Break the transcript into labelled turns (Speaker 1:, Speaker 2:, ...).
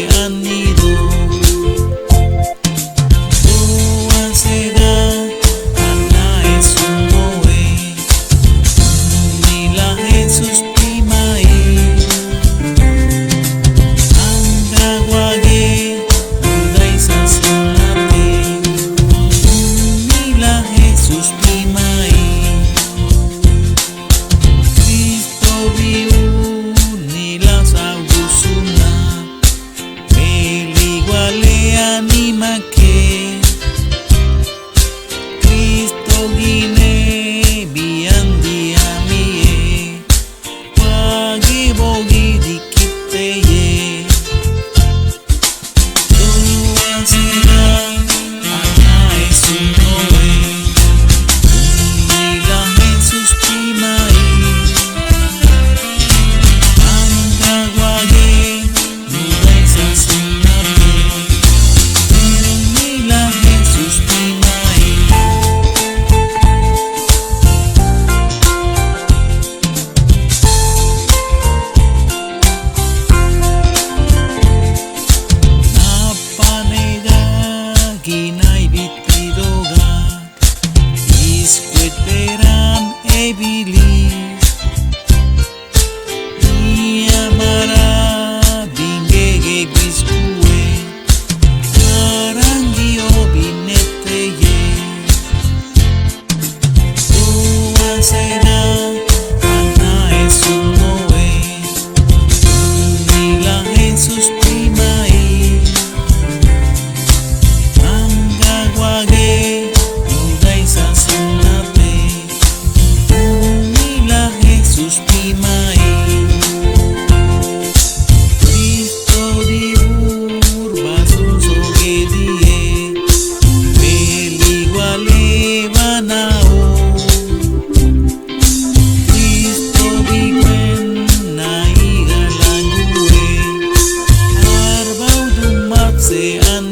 Speaker 1: se han ido. Tuhan seda ana esunoe, nila Jesus primai. Anga wage udai sasunate, nila Jesus primai. Cristo viu nila saugusuna, meliguale anima que Cristo gine biandi amie, wagi bogi dikiteye. Tuhan seda ana esunoe, nila Jesus primai. Anga wage udai sasunate, nila Jesus primai. Napanega ginai bitidoga, isqueteram ebilis. Iamara bingege biscue, arangio bineteye. Tuhan seda ana esunoe, nila Jesus primai. Anga wage udai sasunate, nila Jesus primai. Cristo dibur basun sogedie, meliguale banao. Cristo diguen naiga langue, arbau dumat se an